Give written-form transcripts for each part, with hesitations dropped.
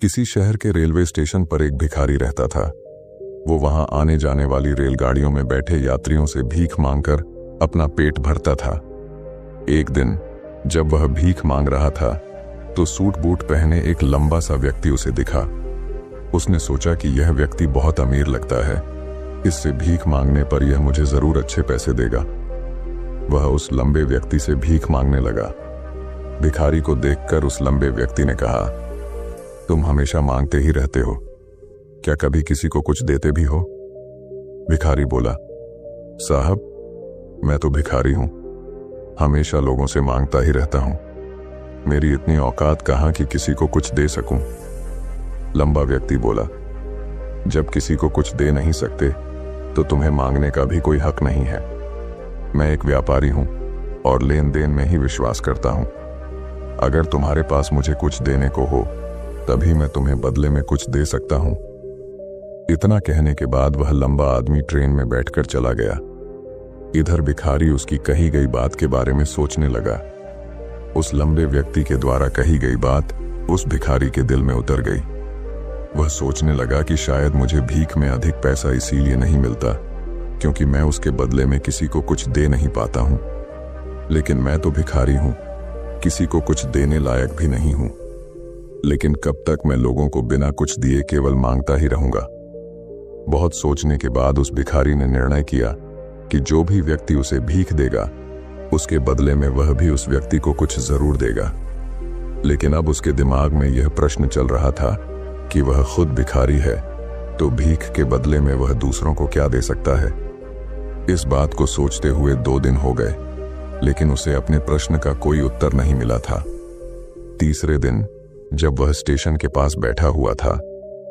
किसी शहर के रेलवे स्टेशन पर एक भिखारी रहता था। वो वहां आने जाने वाली रेलगाड़ियों में बैठे यात्रियों से भीख मांगकर अपना पेट भरता था। एक दिन जब वह भीख मांग रहा था तो सूट बूट पहने एक लंबा सा व्यक्ति उसे दिखा। उसने सोचा कि यह व्यक्ति बहुत अमीर लगता है, इससे भीख मांगने पर यह मुझे जरूर अच्छे पैसे देगा। वह उस लंबे व्यक्ति से भीख मांगने लगा। भिखारी को देखकर उस लंबे व्यक्ति ने कहा, तुम हमेशा मांगते ही रहते हो, क्या कभी किसी को कुछ देते भी हो? भिखारी बोला, साहब मैं तो भिखारी हूं, हमेशा लोगों से मांगता ही रहता हूं, मेरी इतनी औकात कहां कि किसी को कुछ दे सकूं। लंबा व्यक्ति बोला, जब किसी को कुछ दे नहीं सकते तो तुम्हें मांगने का भी कोई हक नहीं है। मैं एक व्यापारी हूं और लेन देन में ही विश्वास करता हूं। अगर तुम्हारे पास मुझे कुछ देने को हो तभी मैं तुम्हें बदले में कुछ दे सकता हूं। इतना कहने के बाद वह लंबा आदमी ट्रेन में बैठकर चला गया। इधर भिखारी उसकी कही गई बात के बारे में सोचने लगा। उस लंबे व्यक्ति के द्वारा कही गई बात उस भिखारी के दिल में उतर गई। वह सोचने लगा कि शायद मुझे भीख में अधिक पैसा इसीलिए नहीं मिलता क्योंकि मैं उसके बदले में किसी को कुछ दे नहीं पाता हूं। लेकिन मैं तो भिखारी हूं, किसी को कुछ देने लायक भी नहीं हूं। लेकिन कब तक मैं लोगों को बिना कुछ दिए केवल मांगता ही रहूंगा? बहुत सोचने के बाद उस भिखारी ने निर्णय किया कि जो भी व्यक्ति उसे भीख देगा उसके बदले में वह भी उस व्यक्ति को कुछ जरूर देगा। लेकिन अब उसके दिमाग में यह प्रश्न चल रहा था कि वह खुद भिखारी है तो भीख के बदले में वह दूसरों को क्या दे सकता है। इस बात को सोचते हुए 2 दिन हो गए, लेकिन उसे अपने प्रश्न का कोई उत्तर नहीं मिला था। तीसरे दिन जब वह स्टेशन के पास बैठा हुआ था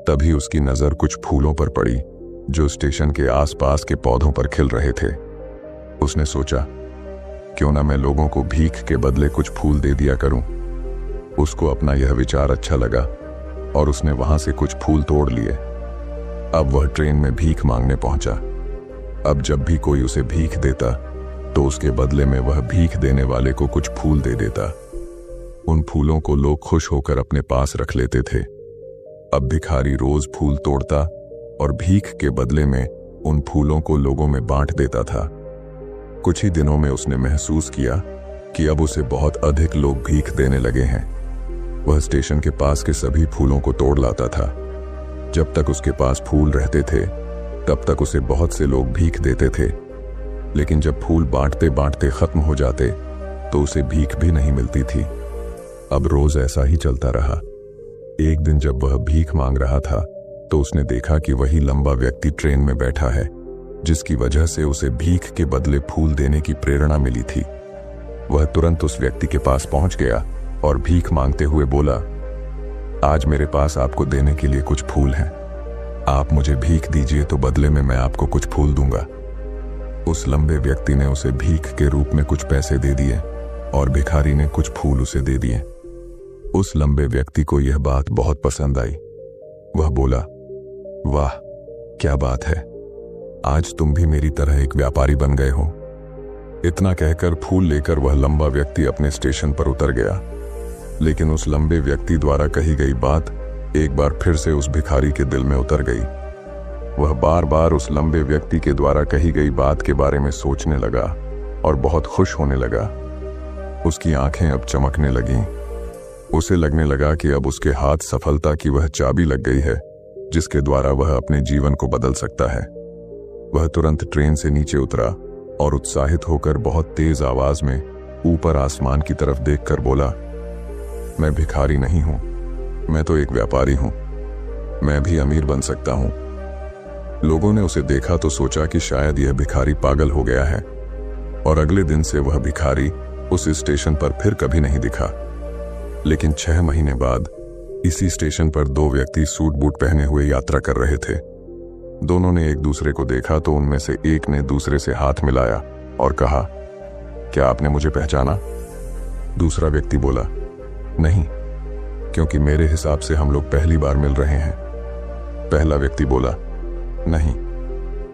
तभी उसकी नजर कुछ फूलों पर पड़ी जो स्टेशन के आसपास के पौधों पर खिल रहे थे। उसने सोचा, क्यों ना मैं लोगों को भीख के बदले कुछ फूल दे दिया करूं। उसको अपना यह विचार अच्छा लगा और उसने वहां से कुछ फूल तोड़ लिए। अब वह ट्रेन में भीख मांगने पहुंचा। अब जब भी कोई उसे भीख देता तो उसके बदले में वह भीख देने वाले को कुछ फूल दे देता। उन फूलों को लोग खुश होकर अपने पास रख लेते थे। अब भिखारी रोज फूल तोड़ता और भीख के बदले में उन फूलों को लोगों में बांट देता था। कुछ ही दिनों में उसने महसूस किया कि अब उसे बहुत अधिक लोग भीख देने लगे हैं। वह स्टेशन के पास के सभी फूलों को तोड़ लाता था। जब तक उसके पास फूल रहते थे तब तक उसे बहुत से लोग भीख देते थे, लेकिन जब फूल बांटते बांटते खत्म हो जाते तो उसे भीख भी नहीं मिलती थी। अब रोज ऐसा ही चलता रहा। एक दिन जब वह भीख मांग रहा था तो उसने देखा कि वही लंबा व्यक्ति ट्रेन में बैठा है, जिसकी वजह से उसे भीख के बदले फूल देने की प्रेरणा मिली थी। वह तुरंत उस व्यक्ति के पास पहुंच गया और भीख मांगते हुए बोला, आज मेरे पास आपको देने के लिए कुछ फूल हैं, आप मुझे भीख दीजिए तो बदले में मैं आपको कुछ फूल दूंगा। उस लंबे व्यक्ति ने उसे भीख के रूप में कुछ पैसे दे दिए और भिखारी ने कुछ फूल उसे दे दिए। उस लंबे व्यक्ति को यह बात बहुत पसंद आई। वह बोला, वाह क्या बात है, आज तुम भी मेरी तरह एक व्यापारी बन गए हो। इतना कहकर फूल लेकर वह लंबा व्यक्ति अपने स्टेशन पर उतर गया। लेकिन उस लंबे व्यक्ति द्वारा कही गई बात एक बार फिर से उस भिखारी के दिल में उतर गई। वह बार बार उस लंबे व्यक्ति के द्वारा कही गई बात के बारे में सोचने लगा और बहुत खुश होने लगा। उसकी आंखें अब चमकने लगीं। उसे लगने लगा कि अब उसके हाथ सफलता की वह चाबी लग गई है जिसके द्वारा वह अपने जीवन को बदल सकता है। वह तुरंत ट्रेन से नीचे उतरा और उत्साहित होकर बहुत तेज आवाज में ऊपर आसमान की तरफ देखकर बोला, मैं भिखारी नहीं हूं, मैं तो एक व्यापारी हूं, मैं भी अमीर बन सकता हूं। लोगों ने उसे देखा तो सोचा कि शायद यह भिखारी पागल हो गया है और अगले दिन से वह भिखारी उस स्टेशन पर फिर कभी नहीं दिखा। लेकिन 6 महीने बाद इसी स्टेशन पर 2 व्यक्ति सूट बूट पहने हुए यात्रा कर रहे थे। दोनों ने एक दूसरे को देखा तो उनमें से एक ने दूसरे से हाथ मिलाया और कहा, क्या आपने मुझे पहचाना? दूसरा व्यक्ति बोला, नहीं, क्योंकि मेरे हिसाब से हम लोग पहली बार मिल रहे हैं। पहला व्यक्ति बोला, नहीं,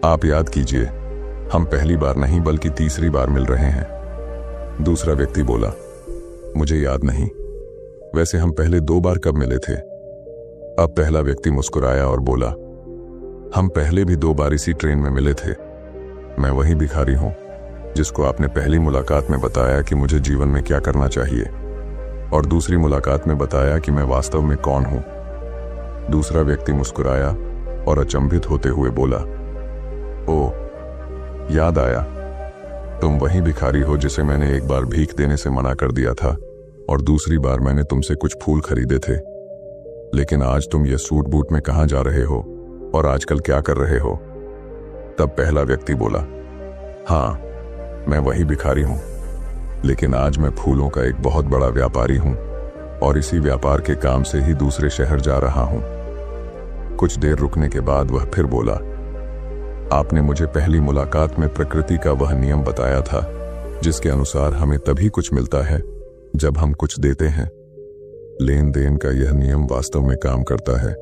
आप याद कीजिए, हम पहली बार नहीं बल्कि तीसरी बार मिल रहे हैं। दूसरा व्यक्ति बोला, मुझे याद नहीं, वैसे हम पहले 2 बार कब मिले थे? अब पहला व्यक्ति मुस्कुराया और बोला, हम पहले भी 2 बार इसी ट्रेन में मिले थे। मैं वही भिखारी हूं जिसको आपने पहली मुलाकात में बताया कि मुझे जीवन में क्या करना चाहिए, और दूसरी मुलाकात में बताया कि मैं वास्तव में कौन हूं। दूसरा व्यक्ति मुस्कुराया और अचंभित होते हुए बोला, ओ, याद आया, तुम वही भिखारी हो जिसे मैंने एक बार भीख देने से मना कर दिया था और दूसरी बार मैंने तुमसे कुछ फूल खरीदे थे। लेकिन आज तुम ये सूट बूट में कहां जा रहे हो और आजकल क्या कर रहे हो? तब पहला व्यक्ति बोला, हाँ, मैं वही भिखारी हूं, लेकिन आज मैं फूलों का एक बहुत बड़ा व्यापारी हूं और इसी व्यापार के काम से ही दूसरे शहर जा रहा हूं। कुछ देर रुकने के बाद वह फिर बोला, आपने मुझे पहली मुलाकात में प्रकृति का वह नियम बताया था जिसके अनुसार हमें तभी कुछ मिलता है जब हम कुछ देते हैं। लेन देन का यह नियम वास्तव में काम करता है।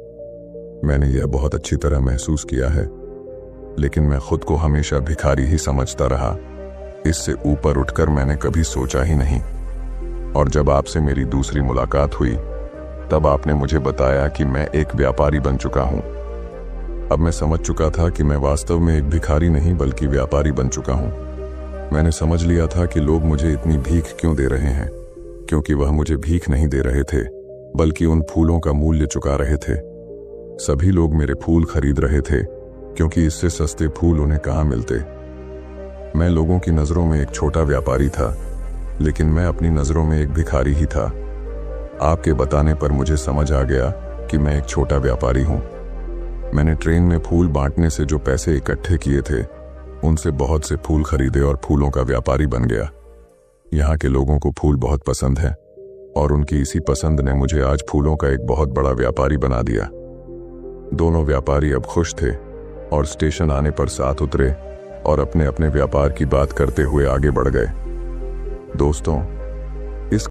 मैंने यह बहुत अच्छी तरह महसूस किया है, लेकिन मैं खुद को हमेशा भिखारी ही समझता रहा। इससे ऊपर उठकर मैंने कभी सोचा ही नहीं। और जब आपसे मेरी दूसरी मुलाकात हुई तब आपने मुझे बताया कि मैं एक व्यापारी बन चुका हूं। अब मैं समझ चुका था कि मैं वास्तव में एक भिखारी नहीं बल्कि व्यापारी बन चुका हूं। मैंने समझ लिया था कि लोग मुझे इतनी भीख क्यों दे रहे हैं, क्योंकि वह मुझे भीख नहीं दे रहे थे बल्कि उन फूलों का मूल्य चुका रहे थे। सभी लोग मेरे फूल खरीद रहे थे क्योंकि इससे सस्ते फूल उन्हें कहां मिलते। मैं लोगों की नजरों में एक छोटा व्यापारी था, लेकिन मैं अपनी नजरों में एक भिखारी ही था। आपके बताने पर मुझे समझ आ गया कि मैं एक छोटा व्यापारी हूं। मैंने ट्रेन में फूल बांटने से जो पैसे इकट्ठे किए थे उनसे बहुत से फूल खरीदे और फूलों का व्यापारी बन गया। यहाँ के लोगों को फूल बहुत पसंद है और उनकी इसी पसंद ने मुझे आज फूलों का एक बहुत बड़ा व्यापारी बना दिया। दोनों व्यापारी अब खुश थे और स्टेशन आने पर साथ उतरे और अपने अपने व्यापार की बात करते हुए आगे बढ़ गए। दोस्तों,